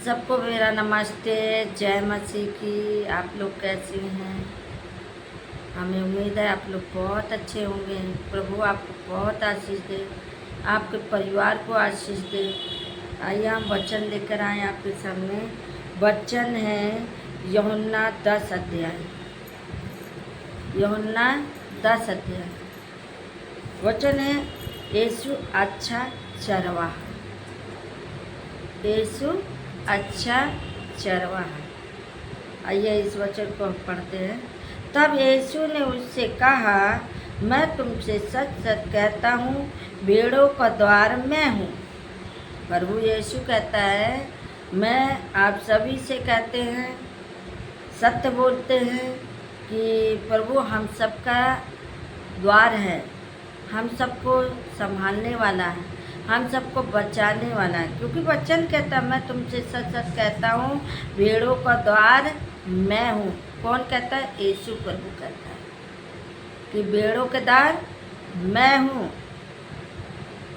सबको मेरा नमस्ते, जय मसीह की। आप लोग कैसे हैं? हमें उम्मीद है आप लोग बहुत अच्छे होंगे। प्रभु आपको बहुत आशीष दे, आपके परिवार को आशीष दे। आइए हम वचन लेकर आए आपके सामने। वचन है यूहन्ना 10 अध्याय। यूहन्ना 10 अध्याय वचन है, यीशु अच्छा चरवाहा। यीशु अच्छा चरवाहा। आइए इस वचन को हम पढ़ते हैं। तब यीशु ने उससे कहा, मैं तुमसे सच सच कहता हूँ, भेड़ों का द्वार मैं हूँ। प्रभु यीशु कहता है, मैं आप सभी से कहते हैं, सत्य बोलते हैं कि प्रभु हम सबका द्वार है, हम सबको संभालने वाला है, हम सबको बचाने वाला है। क्योंकि वचन कहता है, मैं तुमसे सच सच कहता हूँ, भेड़ों का द्वार मैं हूँ। कौन कहता है? यीशु प्रभु कहता है कि भेड़ों के द्वार मैं हूँ।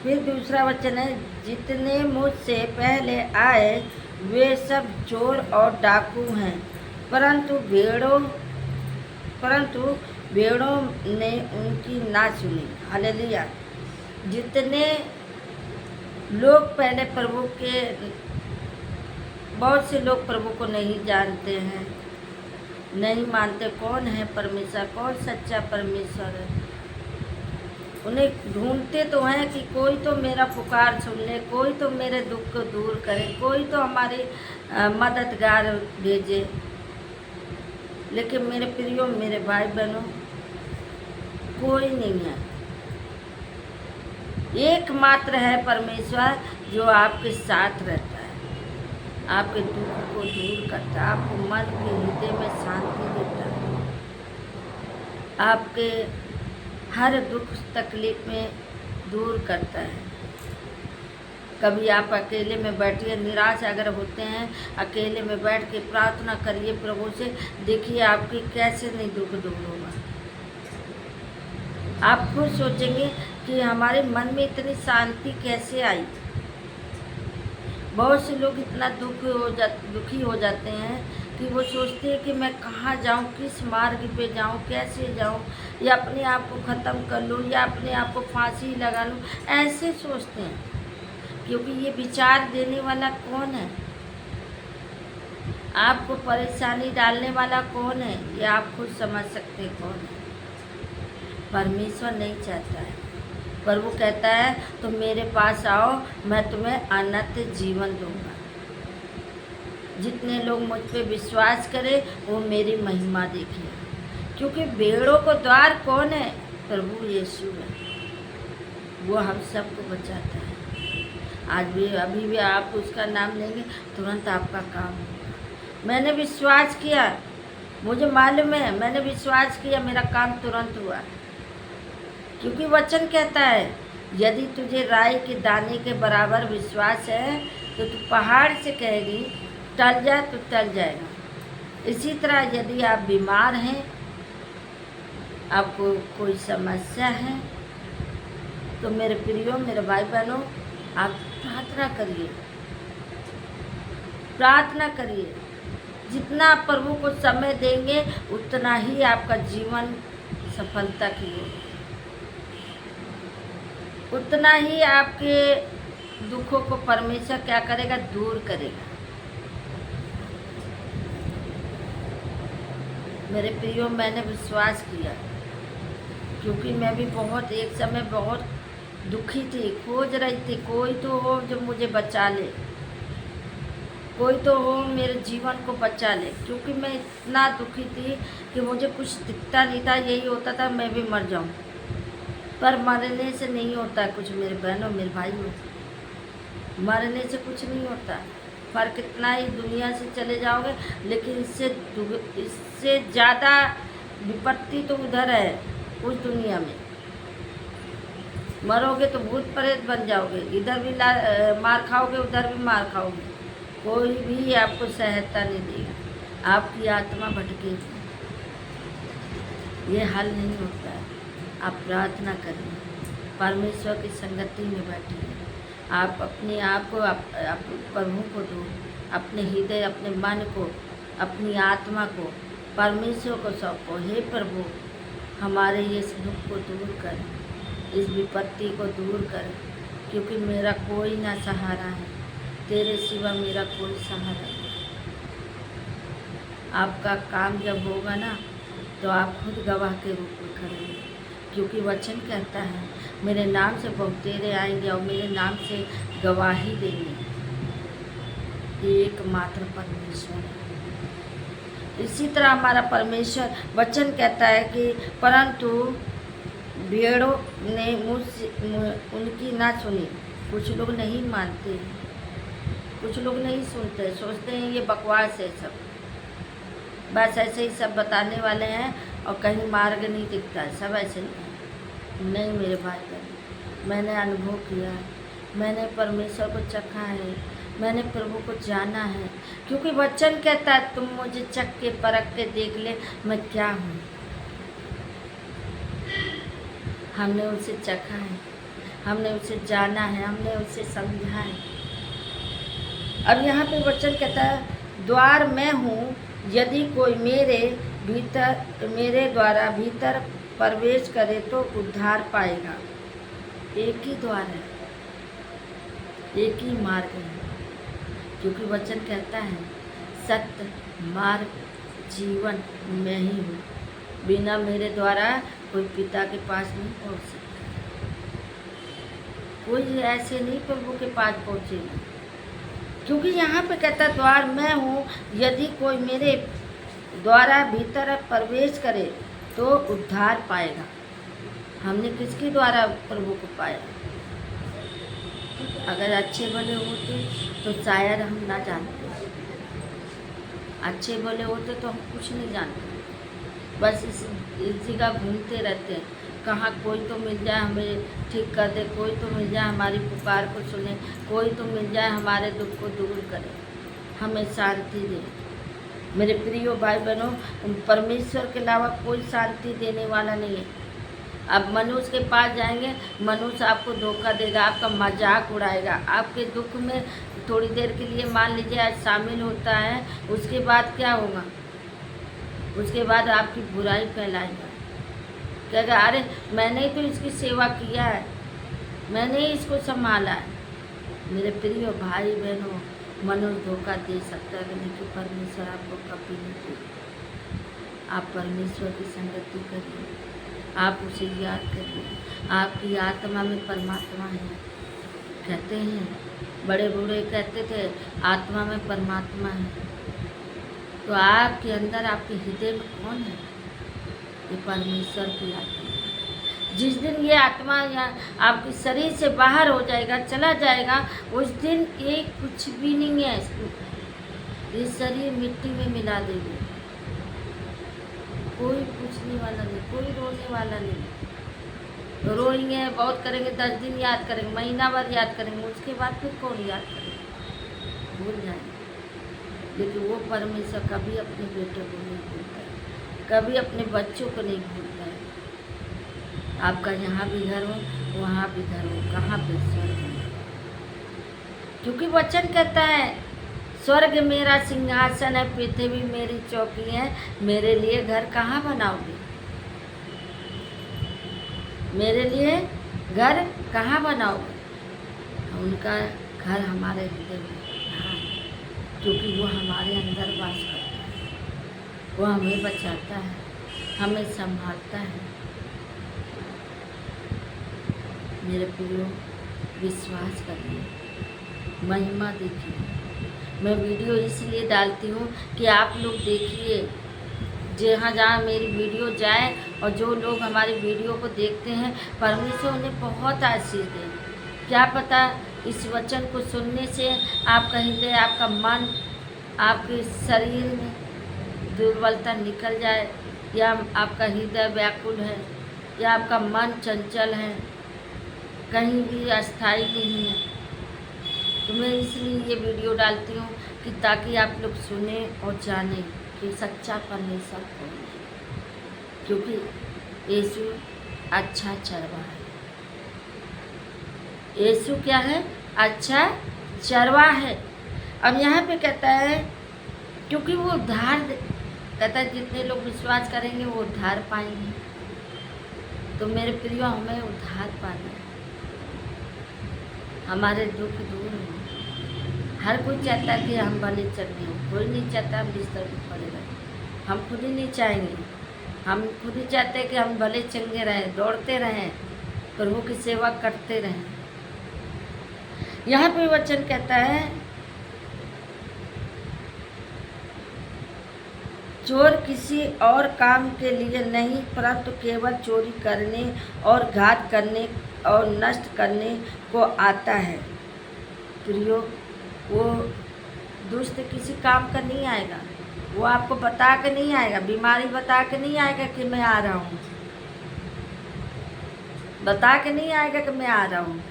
फिर दूसरा वचन है, जितने मुझसे पहले आए वे सब चोर और डाकू हैं, परंतु भेड़ों ने उनकी ना सुनी। हालेलुया। जितने लोग पहले प्रभु के, बहुत से लोग प्रभु को नहीं जानते हैं, नहीं मानते कौन है परमेश्वर, कौन सच्चा परमेश्वर है। उन्हें ढूंढते तो हैं कि कोई तो मेरा पुकार सुन ले, कोई तो मेरे दुख को दूर करे, कोई तो हमारी मददगार भेजे। लेकिन मेरे प्रियो, मेरे भाई बहनों, कोई नहीं है। एकमात्र है परमेश्वर जो आपके साथ रहता है, आपके दुख को दूर करता है, आपको मन के हृदय में शांति देता है, आपके हर दुख तकलीफ में दूर करता है। कभी आप अकेले में बैठिए, निराश अगर होते हैं, अकेले में बैठ के प्रार्थना करिए प्रभु से, देखिए आपकी कैसे नहीं दुख दूर होगा। आप खुद सोचेंगे कि हमारे मन में इतनी शांति कैसे आई। बहुत से लोग इतना दुखी हो जाते हैं कि वो सोचते हैं कि मैं कहाँ जाऊँ, किस मार्ग पे जाऊँ, कैसे जाऊँ, या अपने आप को ख़त्म कर लूँ, या अपने आप को फांसी लगा लूँ, ऐसे सोचते हैं। क्योंकि ये विचार देने वाला कौन है, आपको परेशानी डालने वाला कौन है, ये आप खुद समझ सकते हैं कौन है। परमेश्वर नहीं चाहता है। प्रभु कहता है, तो मेरे पास आओ, मैं तुम्हें अनंत जीवन दूंगा। जितने लोग मुझ पे विश्वास करें वो मेरी महिमा देखें। क्योंकि भेड़ों को द्वार कौन है? प्रभु यीशु है। वो हम सबको बचाता है। आज भी, अभी भी आप उसका नाम लेंगे, तुरंत आपका काम होगा। मैंने विश्वास किया, मुझे मालूम है, मैंने विश्वास किया, मेरा काम तुरंत हुआ। क्योंकि वचन कहता है, यदि तुझे राई के दाने के बराबर विश्वास है तो तू पहाड़ से कहेगी टल जा तो टल जाएगा। इसी तरह यदि आप बीमार हैं, आपको कोई समस्या है, तो मेरे प्रियो, मेरे भाई बहनों, आप प्रार्थना करिए, प्रार्थना करिए। जितना आप प्रभु को समय देंगे उतना ही आपका जीवन सफलता की ओर, उतना ही आपके दुखों को परमेश्वर क्या करेगा? दूर करेगा। मेरे प्रियो, मैंने विश्वास किया, क्योंकि मैं भी बहुत एक समय बहुत दुखी थी, खोज रही थी, कोई तो हो जो मुझे बचा ले, कोई तो हो मेरे जीवन को बचा ले। क्योंकि मैं इतना दुखी थी कि मुझे कुछ दिखता नहीं था, यही होता था मैं भी मर जाऊं। पर मरने से नहीं होता कुछ मेरे बहनों, मेरे भाइयों, मरने से कुछ नहीं होता। फ़र्क इतना ही, दुनिया से चले जाओगे, लेकिन इससे ज़्यादा विपत्ति तो उधर है, उस दुनिया में। मरोगे तो भूत प्रेत बन जाओगे, इधर भी मार खाओगे, उधर भी मार खाओगे, कोई भी आपको सहायता नहीं देगा, आपकी आत्मा भटकेगी। ये हल नहीं होता है। आप प्रार्थना करिए, परमेश्वर की संगति में बैठिए, आप अपने आप को आप प्रभु को दो, अपने हृदय, अपने मन को, अपनी आत्मा को परमेश्वर को सौंपो। हे प्रभु, हमारे इस दुख को दूर कर, इस विपत्ति को दूर कर, क्योंकि मेरा कोई ना सहारा है, तेरे सिवा मेरा कोई सहारा नहीं। आपका काम जब होगा ना तो आप खुद गवाह के रूप में खड़े, क्योंकि वचन कहता है मेरे नाम से बहुतेरे आएंगे और मेरे नाम से गवाही देंगे। एकमात्र परमेश्वर है। इसी तरह हमारा परमेश्वर वचन कहता है कि परंतु भेड़ों ने उनकी ना सुनी। कुछ लोग नहीं मानते, कुछ लोग नहीं सुनते, सोचते हैं ये बकवास है सब, बस ऐसे ही सब बताने वाले हैं और कहीं मार्ग नहीं दिखता है, सब ऐसे नहीं मेरे भाई बहन, मैंने अनुभव किया, मैंने परमेश्वर को चखा है, मैंने प्रभु को जाना है, क्योंकि वचन कहता है तुम मुझे चख के परख के देख ले मैं क्या हूँ। हमने उसे चखा है, हमने उसे जाना है, हमने उसे समझा है। अब यहाँ पे वचन कहता है द्वार मैं हूँ, यदि कोई मेरे द्वारा भीतर प्रवेश करे तो उद्धार पाएगा। एक ही द्वार है, एक ही मार्ग है, क्योंकि वचन कहता है सत्य मार्ग जीवन मैं ही हूँ, बिना मेरे द्वारा कोई पिता के पास नहीं पहुँच सकता। कोई ऐसे नहीं प्रभु के पास पहुँचेगा, क्योंकि यहाँ पे कहता द्वार मैं हूँ, यदि कोई मेरे द्वारा भीतर प्रवेश करे तो उद्धार पाएगा। हमने किसके द्वारा प्रभु को पाया? अगर अच्छे भले होते तो शायद हम ना जानते, अच्छे भले होते तो हम कुछ नहीं जानते, बस इस जगह घूमते रहते हैं, कहाँ कोई तो मिल जाए हमें ठीक कर दे, कोई तो मिल जाए हमारी पुकार को सुने, कोई तो मिल जाए हमारे दुख को दूर करे, हमें शांति दे। मेरे प्रियो भाई बहनों, परमेश्वर के अलावा कोई शांति देने वाला नहीं है। अब मनुष्य के पास जाएंगे, मनुष्य आपको धोखा देगा, आपका मजाक उड़ाएगा, आपके दुख में थोड़ी देर के लिए मान लीजिए आज शामिल होता है, उसके बाद क्या होगा? उसके बाद आपकी बुराई फैलाएगा, कहेगा अरे मैंने ही तो इसकी सेवा किया है, मैंने ही इसको संभाला है। मेरे प्रिय भाई बहनों, मनुष्य धोखा दे सकता है लेकिन परमेश्वर आपको कभी नहीं देगा। आप परमेश्वर की संगति करिए, आप उसे याद करिए, आपकी आत्मा में परमात्मा है। कहते हैं बड़े बूढ़े कहते थे आत्मा में परमात्मा है, तो आपके अंदर आपके हृदय में कौन है? ये परमेश्वर की आत्मा। जिस दिन ये आत्मा या आपके शरीर से बाहर हो जाएगा, चला जाएगा, उस दिन ये कुछ भी नहीं है, ये शरीर मिट्टी में मिला देंगे, कोई पूछने वाला नहीं, कोई रोने वाला नहीं। रोएंगे बहुत करेंगे, 10 दिन याद करेंगे, महीना भर याद करेंगे, उसके बाद फिर कौन याद करेंगे? भूल जाएंगे। लेकिन वो परमेश्वर कभी अपने बेटे को नहीं भूलता है, कभी अपने बच्चों को नहीं भूलता है। आपका यहाँ भी घर हो, वहाँ भी घर हो, कहाँ पे स्वर्ग हो? क्योंकि वचन कहता है स्वर्ग मेरा सिंहासन है, पृथ्वी मेरी चौकी है, मेरे लिए घर कहाँ बनाओगे? मेरे लिए घर कहाँ बनाओगे? उनका घर हमारे हृदय में है, क्योंकि वो हमारे अंदर वास करता है, वो हमें बचाता है, हमें संभालता है। मेरे प्रियो, विश्वास करिए, महिमा देखिए। मैं वीडियो इसलिए डालती हूँ कि आप लोग देखिए, जहाँ जहाँ मेरी वीडियो जाए और जो लोग हमारी वीडियो को देखते हैं, परमेश्वर उन्हें बहुत आशीष दे। क्या पता इस वचन को सुनने से आपका हृदय, आपका मन, आपके शरीर में दुर्बलता निकल जाए, या आपका हृदय व्याकुल है, या आपका मन चंचल है, कहीं भी अस्थाई नहीं है। तो मैं इसलिए ये वीडियो डालती हूँ कि ताकि आप लोग सुने और जानें कि सच्चा परमेश्वर कौन है, क्योंकि यीशु अच्छा चरवाहा है। यीशु क्या है? अच्छा चरवाहा है। अब यहाँ पे कहता है क्योंकि वो उद्धार कहता है जितने लोग विश्वास करेंगे वो उद्धार पाएंगे। तो मेरे प्रियो हमें उद्धार पाना है, हमारे दुख दूर हो। हर कोई चाहता है कि हम भले चंगे हों, कोई नहीं चाहता हम बिस्तर पर पड़े रहें। हम खुद ही नहीं चाहेंगे, हम खुद ही चाहते हैं कि हम भले चंगे रहें, दौड़ते रहें, प्रभु की सेवा करते रहें। यहाँ पे वचन कहता है चोर किसी और काम के लिए नहीं परंतु केवल चोरी करने और घात करने और नष्ट करने को आता है। प्रियो, वो दुष्ट किसी काम का नहीं आएगा, वो आपको बता के नहीं आएगा, बीमारी बता के नहीं आएगा कि मैं आ रहा हूँ, बता के नहीं आएगा कि मैं आ रहा हूँ।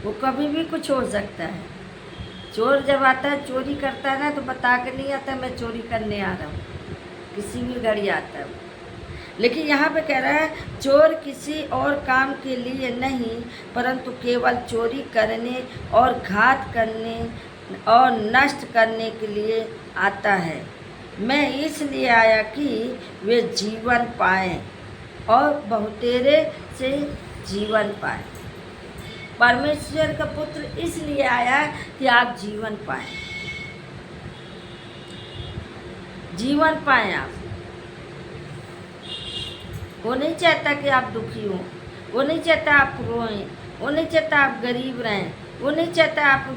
वो कभी भी कुछ हो सकता है। चोर जब आता है चोरी करता है ना तो बता के नहीं आता मैं चोरी करने आ रहा हूँ, किसी भी घड़ी आता है। लेकिन यहाँ पे कह रहा है चोर किसी और काम के लिए नहीं परंतु केवल चोरी करने और घात करने और नष्ट करने के लिए आता है। मैं इसलिए आया कि वे जीवन पाएं और बहुतेरे से जीवन पाएं। परमेश्वर का पुत्र इसलिए आया कि आप जीवन पाएं, जीवन पाएं आप। वो नहीं चाहता कि आप दुखी हों, वो नहीं चाहता आप रोएं, वो नहीं चाहता आप गरीब रहें, वो नहीं चाहता आप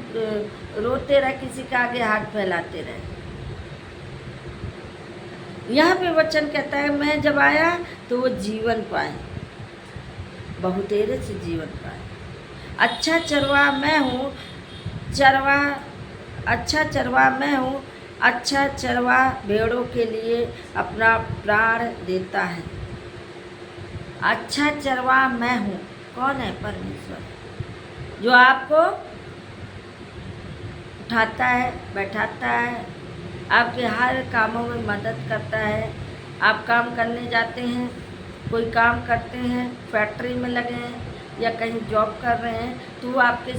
रोते रहे, किसी के आगे हाथ फैलाते रहे। यहाँ पे वचन कहता है मैं जब आया तो वो जीवन पाए, बहुतेरे से जीवन पाए। अच्छा चरवाहा मैं हूँ, अच्छा चरवाहा मैं हूँ। अच्छा चरवाहा भेड़ों के लिए अपना प्राण देता है। अच्छा चरवाहा मैं हूँ। कौन है? परमेश्वर, जो आपको उठाता है, बैठाता है, आपके हर कामों में मदद करता है। आप काम करने जाते हैं, कोई काम करते हैं, फैक्ट्री में लगे हैं या कहीं जॉब कर रहे हैं, तो वो आपके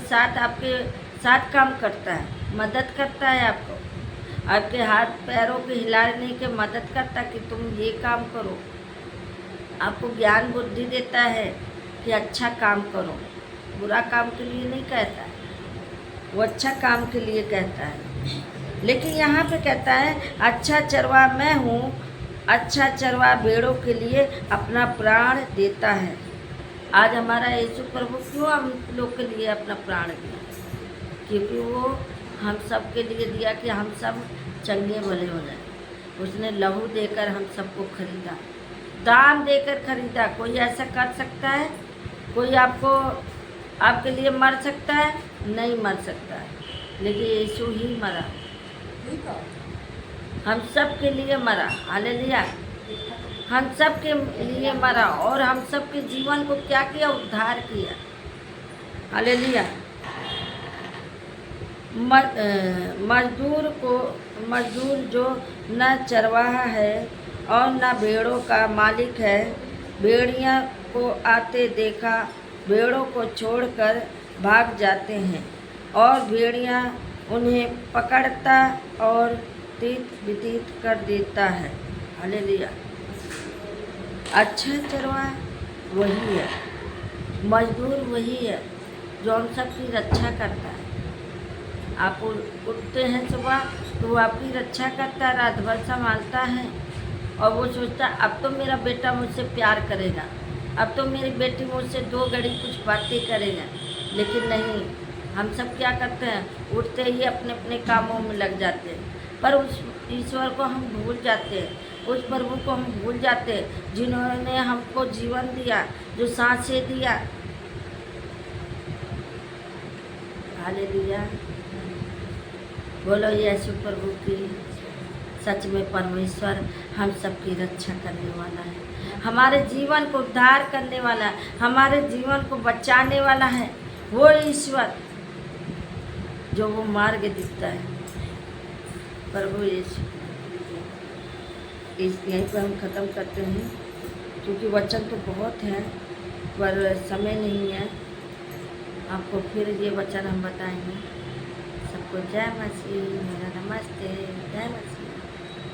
साथ काम करता है, मदद करता है आपको, आपके हाथ पैरों के हिलाने के मदद करता है कि तुम ये काम करो। आपको ज्ञान बुद्धि देता है कि अच्छा काम करो, बुरा काम के लिए नहीं कहता है, वो अच्छा काम के लिए कहता है। लेकिन यहाँ पे कहता है अच्छा चरवाहा मैं हूँ, अच्छा चरवाहा भेड़ों के लिए अपना प्राण देता है। आज हमारा यीशु प्रभु क्यों हम लोग के लिए अपना प्राण दिया? क्योंकि वो हम सब के लिए दिया कि हम सब चंगे भले हो जाए। उसने लहू देकर हम सबको खरीदा, दाम देकर खरीदा। कोई ऐसा कर सकता है? कोई आपके लिए मर सकता है? नहीं मर सकता है, लेकिन यीशु ही मरा, हम सब के लिए मरा। हालेलुया, हम सब के लिए मरा और हम सब के जीवन को क्या किया? उद्धार किया। हालेलुया। मजदूर जो न चरवाहा है और न भेड़ों का मालिक है, भेड़िया को आते देखा भेड़ों को छोड़कर भाग जाते हैं और भेड़िया उन्हें पकड़ता और तीत बितीत कर देता है। हालेलुया। अच्छा चरवाहा वही है, मजदूर वही है जो हम सबकी रक्षा करता है। आप उठते हैं सुबह तो वो आपकी रक्षा करता है, रात भर संभालता है और वो सोचता है अब तो मेरा बेटा मुझसे प्यार करेगा, अब तो मेरी बेटी मुझसे 2 घड़ी कुछ बातें करेगा। लेकिन नहीं, हम सब क्या करते हैं? उठते ही अपने अपने कामों में लग जाते हैं, पर उस ईश्वर को हम भूल जाते हैं, उस प्रभु को हम भूल जाते हैं जिन्होंने हमको जीवन दिया, जो सांसें दिया। हालेलुया। बोलो यीशु प्रभु की। सच में परमेश्वर हम सबकी रक्षा करने वाला है, हमारे जीवन को उद्धार करने वाला है, हमारे जीवन को बचाने वाला है। वो ईश्वर जो वो मार्ग दिखता है, प्रभु यीशु। यहीं पर हम ख़त्म करते हैं क्योंकि वचन तो बहुत है पर समय नहीं है। आपको फिर ये वचन हम बताएंगे। सब सबको जय मसीह। मेरा